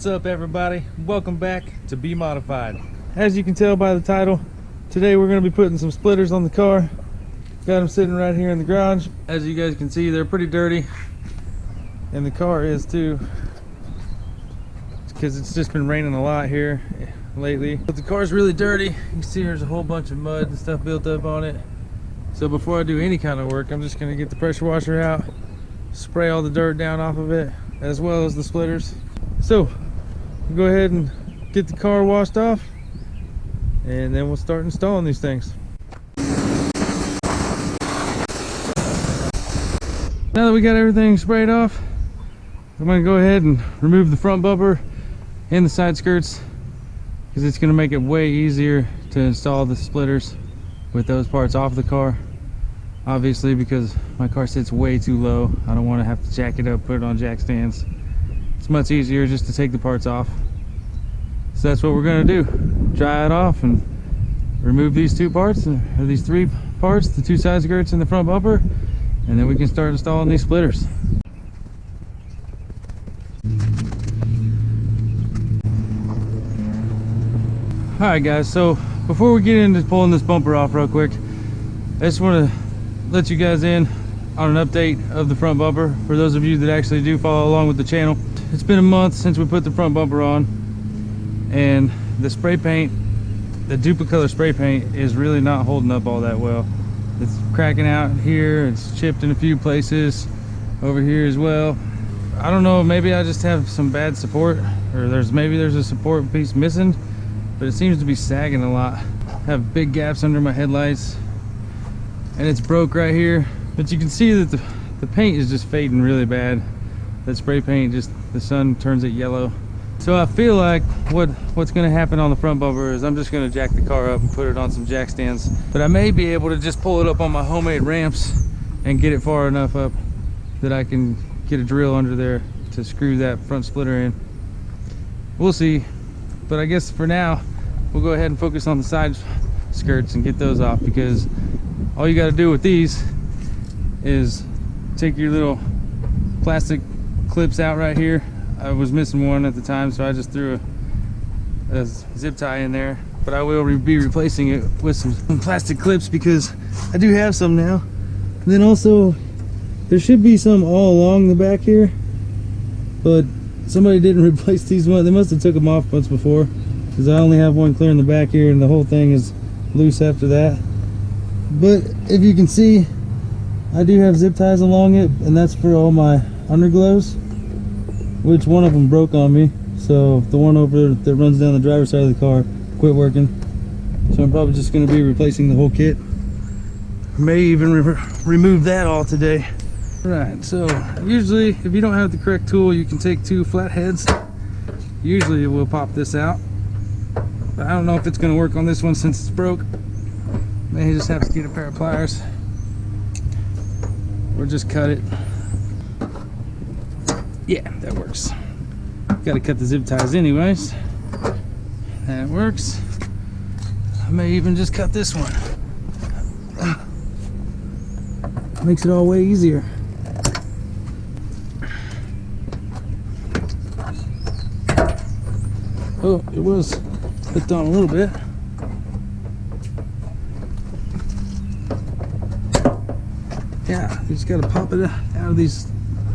What's up, everybody? Welcome back to BMautofied. As you can tell by the title, today we're going to be putting some splitters on the car. Got them sitting right here in the garage. As you guys can see, they're pretty dirty, and the car is too, because it's just been raining a lot here lately. But the car's really dirty. You can see there's a whole bunch of mud and stuff built up on it. So before I do any kind of work, I'm just going to get the pressure washer out, spray all the dirt down off of it, as well as the splitters. So we'll go ahead and get the car washed off, and then we'll start installing these things. Now that we got everything sprayed off, I'm going to go ahead and remove the front bumper and the side skirts, because it's going to make it way easier to install the splitters with those parts off the car. Obviously, because my car sits way too low, I don't want to have to jack it up, put it on jack stands. It's much easier just to take the parts off. So that's what we're going to do. Dry it off and remove these two parts, or these three parts, the two side skirts and the front bumper, and then we can start installing these splitters. Alright guys, so before we get into pulling this bumper off real quick, I just want to let you guys in on an update of the front bumper for those of you that actually do follow along with the channel. It's been a month since we put the front bumper on, and the spray paint, the Duplicolor spray paint, is really not holding up all that well. It's cracking out here, it's chipped in a few places over here as well. I don't know, maybe I just have some bad support, or maybe there's a support piece missing, but it seems to be sagging a lot. I have big gaps under my headlights, and it's broke right here. But you can see that the paint is just fading really bad. That spray paint, just the sun turns it yellow. So I feel like what's going to happen on the front bumper is I'm just going to jack the car up and put it on some jack stands. But I may be able to just pull it up on my homemade ramps and get it far enough up that I can get a drill under there to screw that front splitter in. We'll see. But I guess for now, we'll go ahead and focus on the side skirts and get those off, because all you got to do with these is take your little plastic clips out right here. I was missing one at the time, so I just threw a zip tie in there, but I will be replacing it with some plastic clips, because I do have some now. And then also there should be some all along the back here, but somebody didn't replace these ones. They must have took them off once before, because I only have one clear in the back here, and the whole thing is loose after that. But if you can see, I do have zip ties along it, and that's for all my underglows, which one of them broke on me. So the one over that runs down the driver's side of the car quit working. So I'm probably just going to be replacing the whole kit. May even remove that all today. Right, so usually if you don't have the correct tool, you can take two flat heads. Usually we'll pop this out, but I don't know if it's going to work on this one since it's broke. May just have to get a pair of pliers or just cut it. Yeah, that works. Got to cut the zip ties anyways. That works. I may even just cut this one. Makes it all way easier. Oh, it was hooked on a little bit. Yeah, you just got to pop it out of these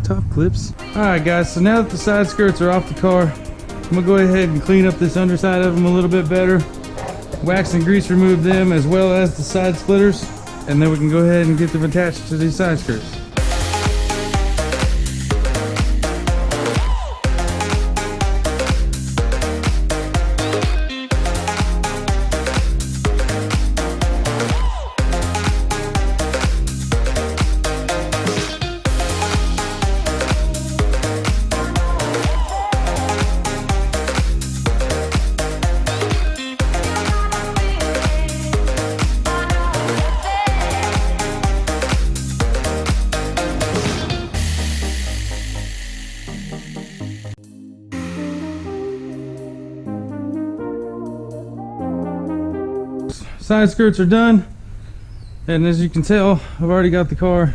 top clips. Alright guys, so now that the side skirts are off the car, I'm going to go ahead and clean up this underside of them a little bit better. Wax and grease remove them, as well as the side splitters, and then we can go ahead and get them attached to these side skirts. Side skirts are done, and as you can tell, I've already got the car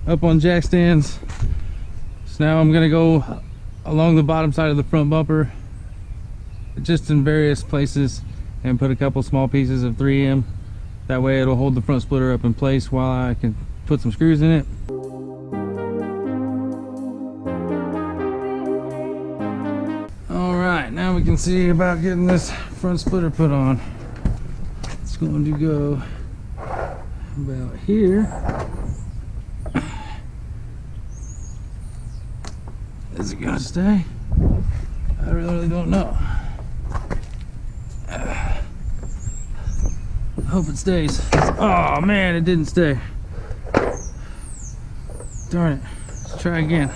up on jack stands. So now I'm gonna go along the bottom side of the front bumper, just in various places, and put a couple small pieces of 3M. That way it'll hold the front splitter up in place while I can put some screws in it. Alright, now we can see about getting this front splitter put on. It's going to go about here. Is it gonna stay? I really don't know. I hope it stays. Oh man, it didn't stay. Darn it. Let's try again.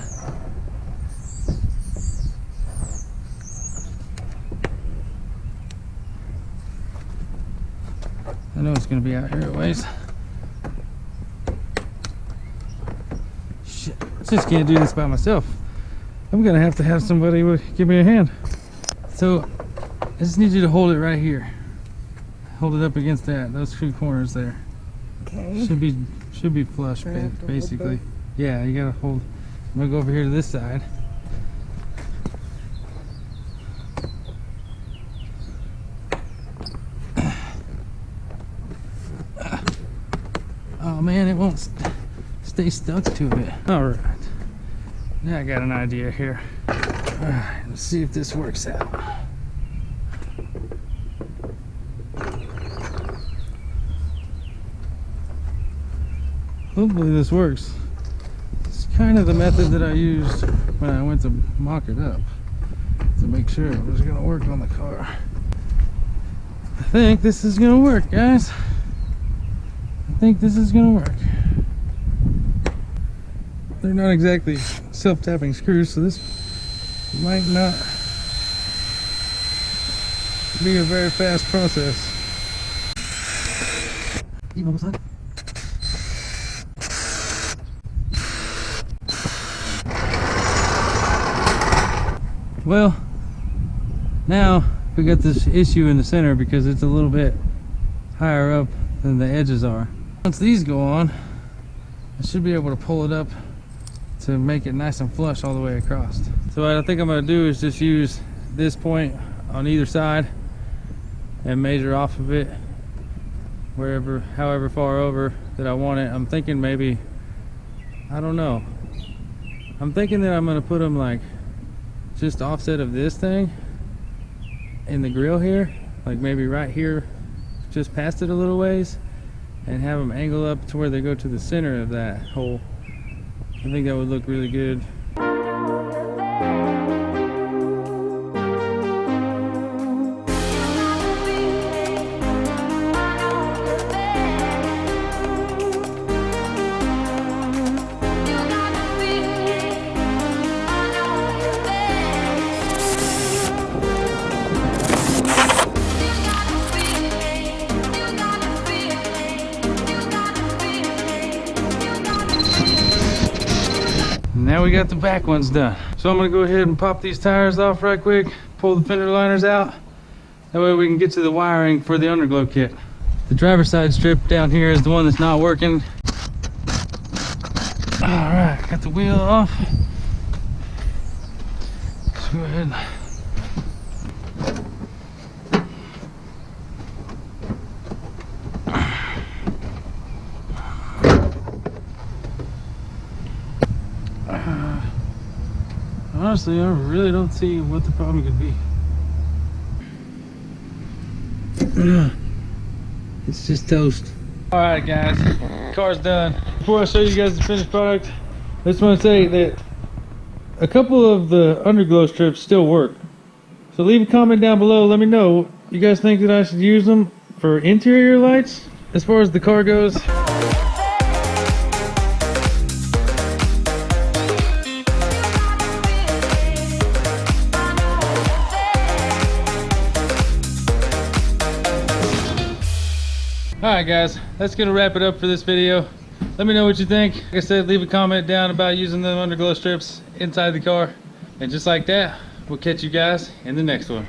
I know it's gonna be out here a ways. Shit, I just can't do this by myself. I'm gonna have to have somebody give me a hand. So I just need you to hold it right here. Hold it up against those two corners there. Okay. Should be flush, basically. Yeah, you gotta hold. I'm gonna go over here to this side. Oh man, it won't stay stuck to it. All right. Now I got an idea here. Alright, let's see if this works out. Hopefully this works. It's kind of the method that I used when I went to mock it up to make sure it was gonna work on the car. I think this is gonna work, guys. I think this is gonna work. They're not exactly self-tapping screws, so this might not be a very fast process. Well, now we got this issue in the center because it's a little bit higher up than the edges are. Once these go on, I should be able to pull it up to make it nice and flush all the way across. So what I think I'm going to do is just use this point on either side and measure off of it however far over that I want it. I'm thinking maybe, I don't know, I'm thinking that I'm going to put them like just offset of this thing in the grill here, like maybe right here just past it a little ways, and have them angle up to where they go to the center of that hole. I think that would look really good. Now we got the back ones done. So I'm gonna go ahead and pop these tires off right quick, pull the fender liners out. That way we can get to the wiring for the underglow kit. The driver's side strip down here is the one that's not working. All right, got the wheel off. Let's go ahead. Honestly, I really don't see what the problem could be. It's just toast. All right, guys, car's done. Before I show you guys the finished product, I just want to say that a couple of the underglow strips still work. So leave a comment down below. Let me know. You guys think that I should use them for interior lights as far as the car goes? Alright guys, that's gonna wrap it up for this video. Let me know what you think. Like I said, leave a comment down about using the underglow strips inside the car. And just like that, we'll catch you guys in the next one.